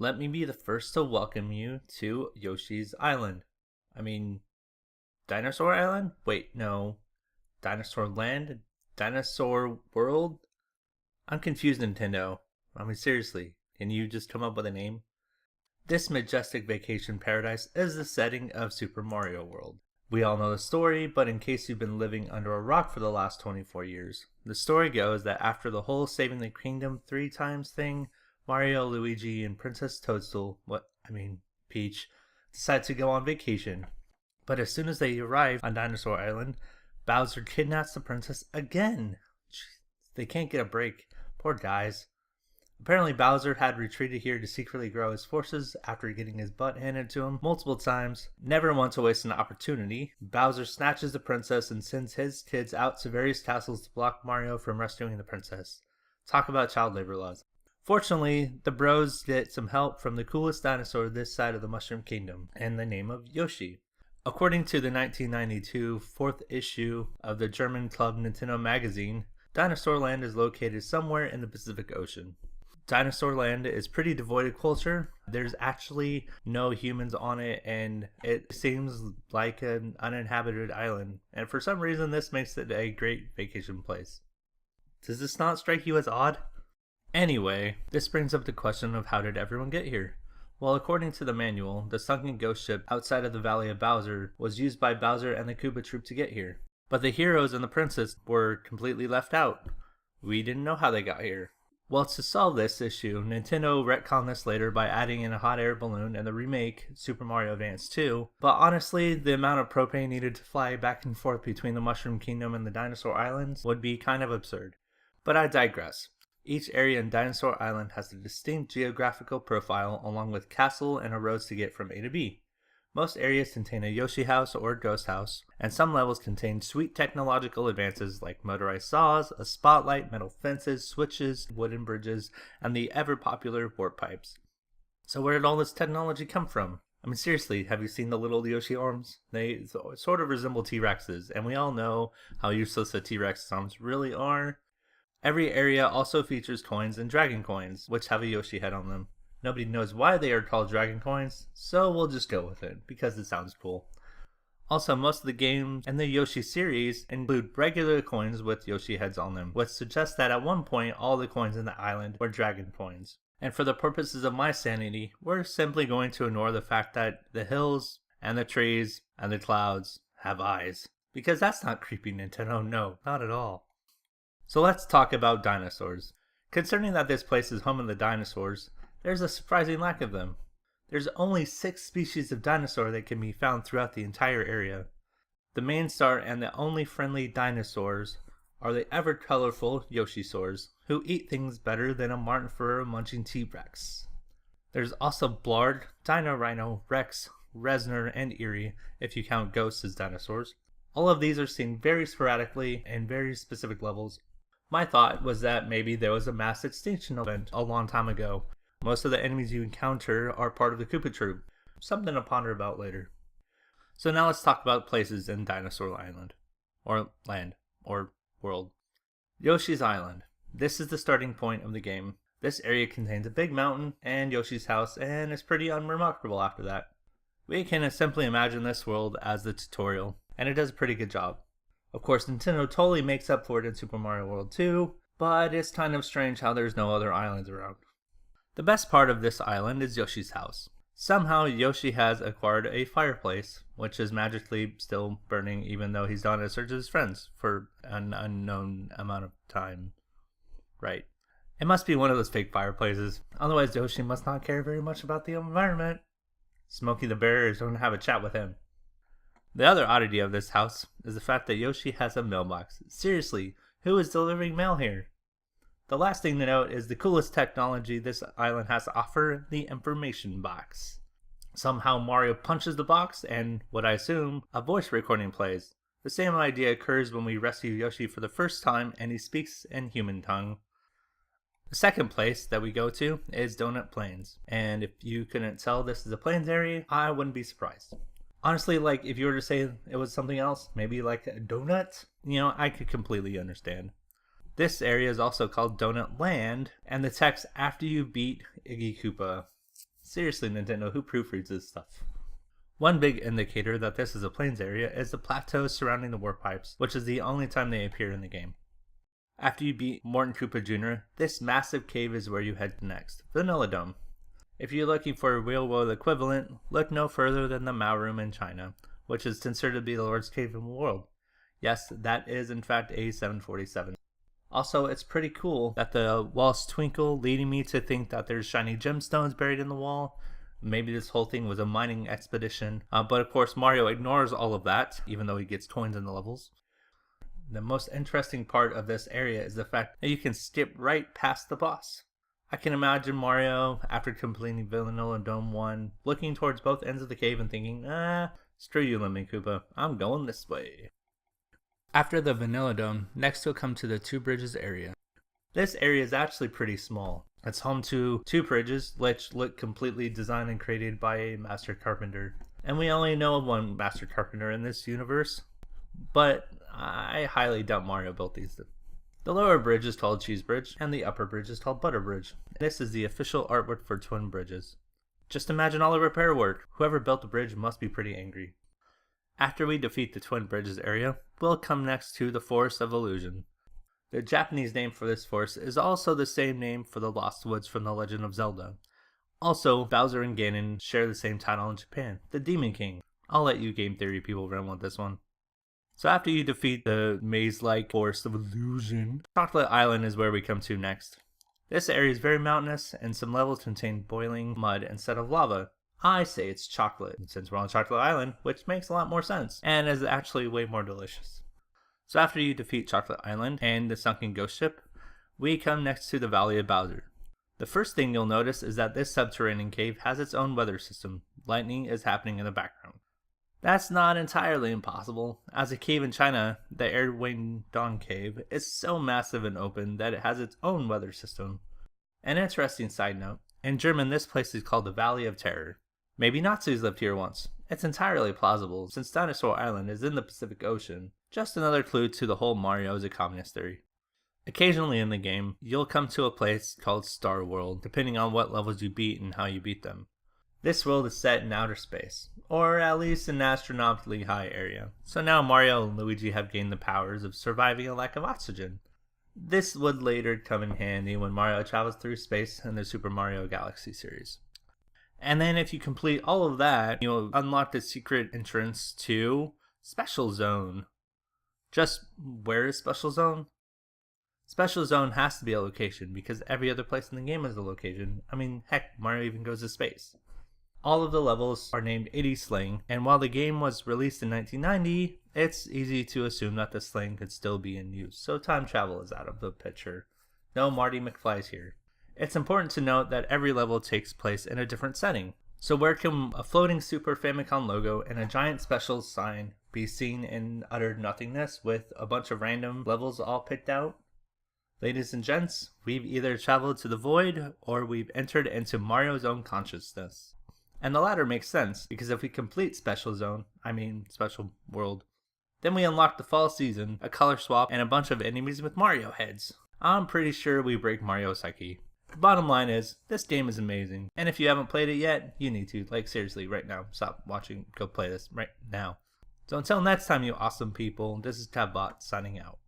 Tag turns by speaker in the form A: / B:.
A: Let me be the first to welcome you to Yoshi's Island. I mean, Dinosaur Island? Wait, no. Dinosaur Land? Dinosaur World? I'm confused, Nintendo. I mean, seriously, can you just come up with a name? This majestic vacation paradise is the setting of Super Mario World. We all know the story, but in case you've been living under a rock for the last 24 years, the story goes that after the whole saving the kingdom 3 times thing, Mario, Luigi, and Princess Toadstool, Peach, decide to go on vacation. But as soon as they arrive on Dinosaur Island, Bowser kidnaps the princess again. They can't get a break. Poor guys. Apparently Bowser had retreated here to secretly grow his forces after getting his butt handed to him multiple times. Never one to waste an opportunity, Bowser snatches the princess and sends his kids out to various castles to block Mario from rescuing the princess. Talk about child labor laws. Fortunately, the bros get some help from the coolest dinosaur this side of the Mushroom Kingdom, in the name of Yoshi. According to the 1992 fourth issue of the German Club Nintendo magazine, Dinosaur Land is located somewhere in the Pacific Ocean. Dinosaur Land is pretty devoid of culture. There's actually no humans on it, and it seems like an uninhabited island. And for some reason, this makes it a great vacation place. Does this not strike you as odd? Anyway, this brings up the question of how did everyone get here? Well, according to the manual, the sunken ghost ship outside of the Valley of Bowser was used by Bowser and the Koopa Troop to get here. But the heroes and the princess were completely left out. We didn't know how they got here. Well, to solve this issue, Nintendo retconned this later by adding in a hot air balloon in the remake Super Mario Advance 2, but honestly, the amount of propane needed to fly back and forth between the Mushroom Kingdom and the Dinosaur Islands would be kind of absurd. But I digress. Each area in Dinosaur Island has a distinct geographical profile along with castle and roads to get from A to B. Most areas contain a Yoshi house or ghost house, and some levels contain sweet technological advances like motorized saws, a spotlight, metal fences, switches, wooden bridges, and the ever-popular warp pipes. So where did all this technology come from? I mean, seriously, have you seen the little Yoshi arms? They sort of resemble T-Rexes, and we all know how useless the T-Rex arms really are. Every area also features coins and dragon coins, which have a Yoshi head on them. Nobody knows why they are called dragon coins, so we'll just go with it, because it sounds cool. Also, most of the games in the Yoshi series include regular coins with Yoshi heads on them, which suggests that at one point all the coins in the island were dragon coins. And for the purposes of my sanity, we're simply going to ignore the fact that the hills, and the trees, and the clouds have eyes. Because that's not creepy, Nintendo, no, not at all. So let's talk about dinosaurs. Concerning that this place is home of the dinosaurs, there's a surprising lack of them. There's only 6 species of dinosaur that can be found throughout the entire area. The main star and the only friendly dinosaurs are the ever-colorful Yoshisaurs, who eat things better than a Martin Furrer munching T-Rex. There's also Blard, Dino Rhino, Rex, Resner, and Erie, if you count ghosts as dinosaurs. All of these are seen very sporadically in very specific levels. My thought was that maybe there was a mass extinction event a long time ago. Most of the enemies you encounter are part of the Koopa Troop, something to ponder about later. So now let's talk about places in Dinosaur Island, or Land, or World. Yoshi's Island. This is the starting point of the game. This area contains a big mountain and Yoshi's house, and it's pretty unremarkable after that. We can simply imagine this world as the tutorial, and it does a pretty good job. Of course, Nintendo totally makes up for it in Super Mario World 2, but it's kind of strange how there's no other islands around. The best part of this island is Yoshi's house. Somehow Yoshi has acquired a fireplace, which is magically still burning even though he's gone in search of his friends for an unknown amount of time. Right. It must be one of those fake fireplaces, otherwise Yoshi must not care very much about the environment. Smokey the Bear is going to have a chat with him. The other oddity of this house is the fact that Yoshi has a mailbox. Seriously, who is delivering mail here? The last thing to note is the coolest technology this island has to offer, the information box. Somehow Mario punches the box and, what I assume, a voice recording plays. The same idea occurs when we rescue Yoshi for the first time and he speaks in human tongue. The second place that we go to is Donut Plains, and if you couldn't tell this is a plains area, I wouldn't be surprised. Honestly, like if you were to say it was something else, maybe like a donut, I could completely understand. This area is also called Donut Land, and the text after you beat Iggy Koopa Seriously, Nintendo, who proofreads this stuff? One big indicator that this is a plains area is the plateaus surrounding the warp pipes, which is the only time they appear in the game. After you beat Morton Koopa Jr., this massive cave is where you head next, Vanilla Dome. If you're looking for a real-world equivalent, look no further than the Mao Room in China, which is considered to be the largest cave in the world. Yes, that is in fact a 747. Also, it's pretty cool that the walls twinkle, leading me to think that there's shiny gemstones buried in the wall. Maybe this whole thing was a mining expedition, but of course Mario ignores all of that, even though he gets coins in the levels. The most interesting part of this area is the fact that you can skip right past the boss. I can imagine Mario, after completing Vanilla Dome 1, looking towards both ends of the cave and thinking, screw you Lemon Koopa, I'm going this way. After the Vanilla Dome, next you'll come to the Two Bridges area. This area is actually pretty small. It's home to 2 bridges, which look completely designed and created by a master carpenter. And we only know of one master carpenter in this universe, but I highly doubt Mario built these. The lower bridge is called Cheese Bridge, and the upper bridge is called Butter Bridge. This is the official artwork for Twin Bridges. Just imagine all the repair work. Whoever built the bridge must be pretty angry. After we defeat the Twin Bridges area, we'll come next to the Forest of Illusion. The Japanese name for this forest is also the same name for the Lost Woods from The Legend of Zelda. Also, Bowser and Ganon share the same title in Japan, the Demon King. I'll let you game theory people run with this one. So after you defeat the maze-like Forest of Illusion, Chocolate Island is where we come to next. This area is very mountainous, and some levels contain boiling mud instead of lava. I say it's chocolate, since we're on Chocolate Island, which makes a lot more sense, and is actually way more delicious. So after you defeat Chocolate Island and the sunken ghost ship, we come next to the Valley of Bowser. The first thing you'll notice is that this subterranean cave has its own weather system. Lightning is happening in the background. That's not entirely impossible. As a cave in China, the Erwin Dong Cave is so massive and open that it has its own weather system. An interesting side note, in German this place is called the Valley of Terror. Maybe Nazis lived here once. It's entirely plausible, since Dinosaur Island is in the Pacific Ocean. Just another clue to the whole Mario is a communist theory. Occasionally in the game, you'll come to a place called Star World, depending on what levels you beat and how you beat them. This world is set in outer space, or at least an astronomically high area, so now Mario and Luigi have gained the powers of surviving a lack of oxygen. This would later come in handy when Mario travels through space in the Super Mario Galaxy series. And then if you complete all of that, you'll unlock the secret entrance to Special Zone. Just where is Special Zone? Special Zone has to be a location because every other place in the game is a location. I mean, heck, Mario even goes to space. All of the levels are named 80 Sling, and while the game was released in 1990, it's easy to assume that the sling could still be in use, so time travel is out of the picture. No Marty McFly's here. It's important to note that every level takes place in a different setting. So where can a floating Super Famicom logo and a giant special sign be seen in utter nothingness with a bunch of random levels all picked out? Ladies and gents, we've either traveled to the void or we've entered into Mario's own consciousness. And the latter makes sense, because if we complete Special World, then we unlock the fall season, a color swap, and a bunch of enemies with Mario heads. I'm pretty sure we break Mario's psyche. The bottom line is, this game is amazing, and if you haven't played it yet, you need to. Like, seriously, right now. Stop watching, go play this right now. So until next time, you awesome people, this is Tabbot signing out.